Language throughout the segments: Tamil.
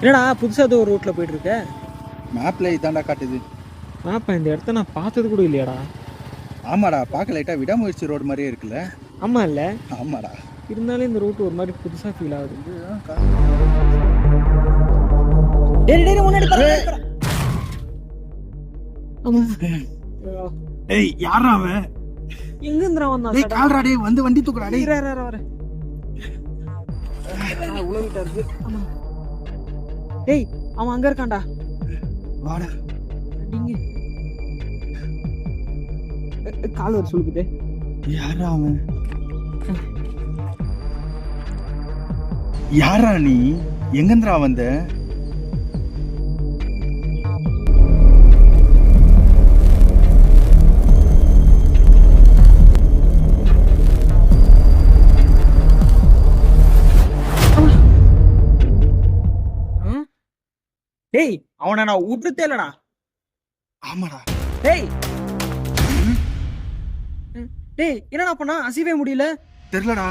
என்னடா புதுசாக ஏதோ ஒரு ரூட்டில் போயிட்டு இருக்க? மேப்ல இதாண்டா காட்டுது. ஆப்பா இந்த இடத்த நான் பார்த்தது கூட இல்லையாடா. ஆமாடா, பார்க்க லைட்டா விடாமுயற்சி ரோடு மாதிரியே இருக்குல்ல. ஆமாம் இல்லை, ஆமாடா. இருந்தாலும் இந்த ரூட் ஒரு மாதிரி புதுசாக ஃபீல் ஆகுது. இதுதான் முன்னாடி ஏய் யாரா அவன்? எங்க இருந்துடா வந்தான்? டேய் கால்ரா, டேய் வந்து வண்டி தூக்குடா டேய். வரேன். உழவிட்டா இருக்கு. டேய் அவன் அங்க இருக்கான்டா. வாடா. அடிங்க. கால் வர சொல்லுது. யாரா அவன்? யாரா நீ? எங்கந்திரா வந்த? டேய் அவனை நான் விட்டுட்டே இல்லடா. ஆமாடா. டேய் டேய் என்னடா பண்ணா? அசையவே முடியல. தெரியலடா.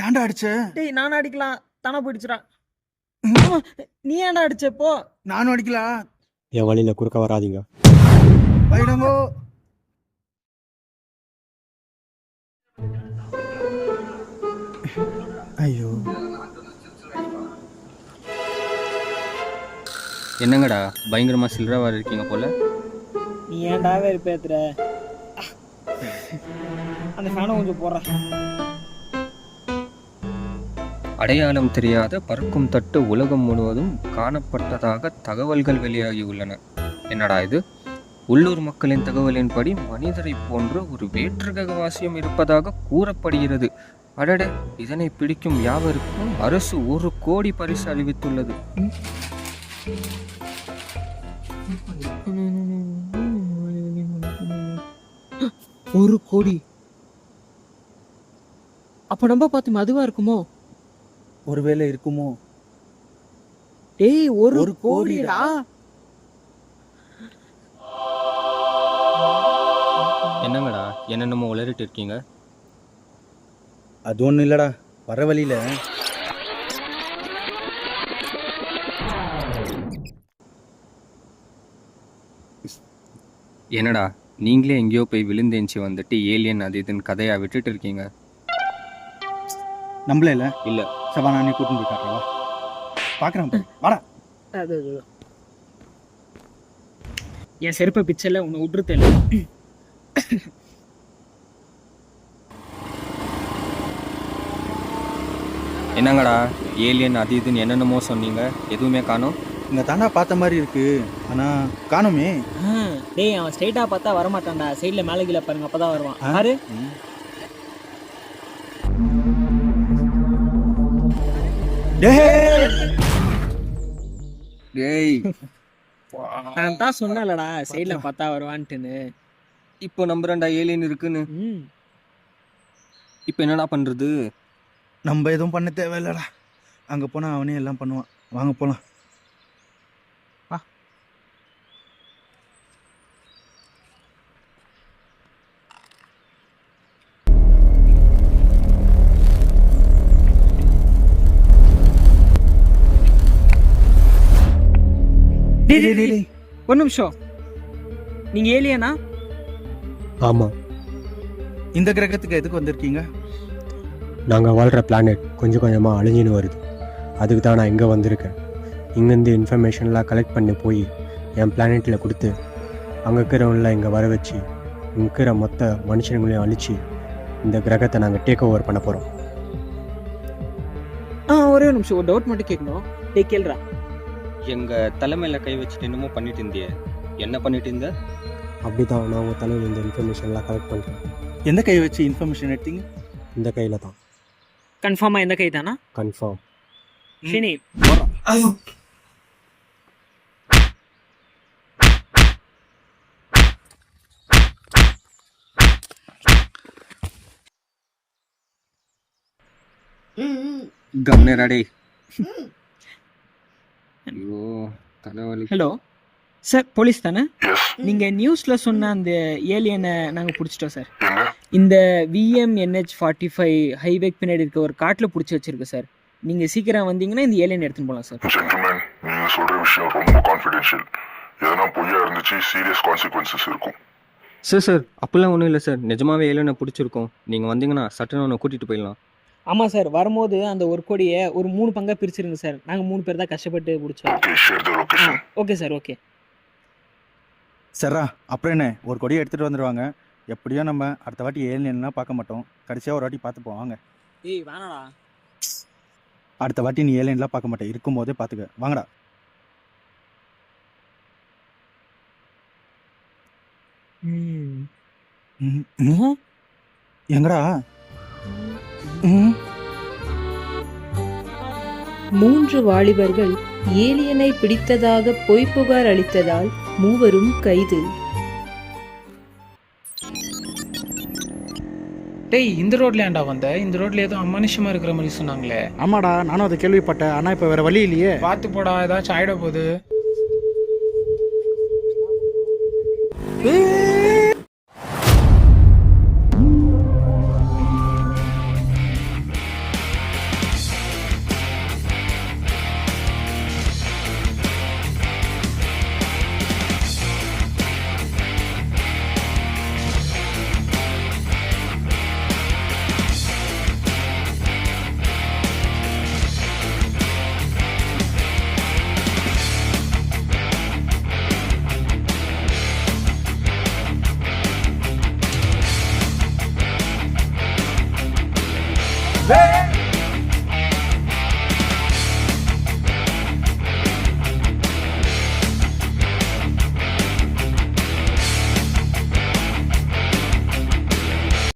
ஏன்டா அடிச்ச? டேய் நானும் அடிக்கலாம் தானே போயிடுச்சுடா. நீ ஏன்டா அடிச்ச? போ. நானும் அடிக்கலாம். என் வழியில குறுக்க வராதீங்க. போயிடுங்கோ. ஐயோ என்னங்கடா பயங்கரமா சில்லறவா இருக்கீங்க போல. நீ ஏன்டா வெறுப்பேத்துற? அந்த ஃபேனை கொஞ்சம் போடுற. அடையாளம் தெரியாத பறக்கும் தட்டு உலகம் முழுவதும் காணப்பட்டதாக தகவல்கள் வெளியாகியுள்ளன. என்னடா இது? உள்ளூர் மக்களின் தகவலின்படி மனிதரை போன்று ஒரு வேற்றுகிரகவாசியம் இருப்பதாக கூறப்படுகிறது. அடடே, இதனை பிடிக்கும் யாவருக்கும் அரசு 1 கோடி பரிசு அறிவித்துள்ளது. 1 கோடி. அப்ப நம்ம பார்த்து அதுவா இருக்குமோ? ஒருவேளை இருக்குமோ? டேய் 1 1 கோடிடா. என்னங்கடா என்னென்னமோ உளறிட்டு இருக்கீங்க? அது ஒன்றும் இல்லடா, வர வழியில என்னடா நீங்களே எங்கேயோ போய் விழுந்தேஞ்சி வந்துட்டு ஏலியன் அது இதுன்னு கதையா விட்டுட்டு இருக்கீங்க. நம்மளே இல்லை. இல்லை சபா, நானே கூட்டின்னு போய் காட்டுறவா. பார்க்குறேன், வாடா. அது என் செருப்பை பிச்சைல உன்னை விட்டுரு இல்லை. என்னங்கடா ஏலியன் அது இதுன்னு என்னென்னமோ சொன்னீங்க, எதுவுமே காணோம். இங்கே தாண்டா பார்த்த மாதிரி இருக்கு, ஆனால் காணுமே. டேய் அவன் ஸ்ட்ரைட்டா பார்த்தா வரமாட்டான்டா. சைடில் மேலே கீழே பாருங்க, அப்பதான் வருவான். யாரு? டேய் நான் தான் சொன்னேன்லடா சைடில் பார்த்தா வருவான்ட்டுன்னு. இப்போ நம்புறேன்டா ஏலியன் இருக்குன்னு. இப்போ என்னடா பண்றது? நம்ம எதுவும் பண்ண தேவையில்லடா, அங்கே போனால் அவனே எல்லாம் பண்ணுவான். வாங்க போகலாம். ஒரு நிமிஷம், நீங்க ஏலியனா? ஆமா, இந்த கிரகத்துக்கு எதுக்கு வந்திருக்கீங்க? நாங்கள் வாழ்கிற பிளானெட் கொஞ்சம் கொஞ்சமாக அழிஞ்சின்னு வருது. அதுக்கு தான் நான் இங்கே வந்திருக்கேன். இங்கேருந்து இன்ஃபர்மேஷன்லாம் கலெக்ட் பண்ணி போய் என் பிளானெட்டில் கொடுத்து அங்கே இருக்கிறவங்கள இங்கே வர வச்சு இங்கே இருக்கிற மொத்த மனுஷங்களையும் அழித்து இந்த கிரகத்தை நாங்கள் டேக் ஓவர் பண்ண போகிறோம். ஒரே ஒரு நிமிஷம், ஒரு டவுட் மட்டும் கேட்கணும். டேக் கேள்றா. எங்க தலைமையில கை வச்சுட்டு என்னமோ பண்ணிட்டு இருந்தியே, என்ன பண்ணிட்டு இருந்த? அப்படி தான் நான் உங்கள் தலையில் இந்த இன்ஃபர்மேஷன்லாம் கலெக்ட் பண்ணுறேன். எந்த கை வச்சு இன்ஃபர்மேஷன் எடுத்தீங்க? இந்த கையில் தான். கன்ஃபார்மா இந்த கை தானா? கன்ஃபார்ம். ஷினி கம்னேராடே. ஐயோ தலைவலி. ஹலோ சார், போலீஸ் தானே? நீங்க நியூஸ்ல சொன்ன அந்த ஏலியனை நாங்க பிடிச்சிட்டோம் சார். இந்த VMNH 45 ஹைவேக்கு பின்னாடி இருக்க ஒரு காட்டில் பிடிச்சி வச்சிருக்கு சார். நீங்கள் சீக்கிரம் வந்தீங்கன்னா இந்த ஏலியன் எடுத்துன்னு போகலாம் சார். ஜென்டில்மேன், நீங்க சொல்ற விஷயம் ரொம்ப கான்ஃபிடென்ஷியல். எதனா பொய்யா இருந்துச்சு சீரியஸ் கான்சிக்வன்சஸ் இருக்கும். சார் அப்படிலாம் ஒன்றும் இல்லை சார், நிஜமாவே ஏலியனை பிடிச்சிருக்கோம். நீங்கள் வந்தீங்கன்னா சட்டுன்னு ஒன்று கூட்டிகிட்டு போயிடலாம். ஆமாம் சார், வரும்போது அந்த ஒரு கோடியை ஒரு 3 பங்காக பிரிச்சிருங்க சார். நாங்கள் 3 பேர் தான் கஷ்டப்பட்டு பிடிச்சோம். Okay, share the location. Okay sir, okay. சரா, அப்புறம் என்ன, ஒரு கொடியை எடுத்துகிட்டு வந்துடுவாங்க. எப்படியோ நம்ம அடுத்த வாட்டி ஏலியன்லாம் பார்க்க மாட்டோம், கடைசியாக ஒரு வாட்டி பார்த்துப்போம். வாங்க. ஏய் வேணாடா. அடுத்த வாட்டி நீ ஏலியன்லாம் பார்க்க மாட்டேன், இருக்கும்போதே பார்த்துக்க. வாங்கடா. எங்கடா? 3 வாலிபர்கள் ஏலியனை பிடித்ததாக பொய் புகார் அளித்ததால் 3வரும் கைது. டேய், இந்த ரோட்ல ஏன்டா வந்த? இந்த ரோட்ல ஏதோ அமானுஷமா இருக்கிற மாதிரி சொன்னாங்களே. ஆமாடா, நானும் அதை கேள்விப்பட்டேன். ஆனால் இப்போ வேற வழி இல்லையே. பார்த்து போடா, ஏதாச்சும் ஆயிட போகுது. Hey!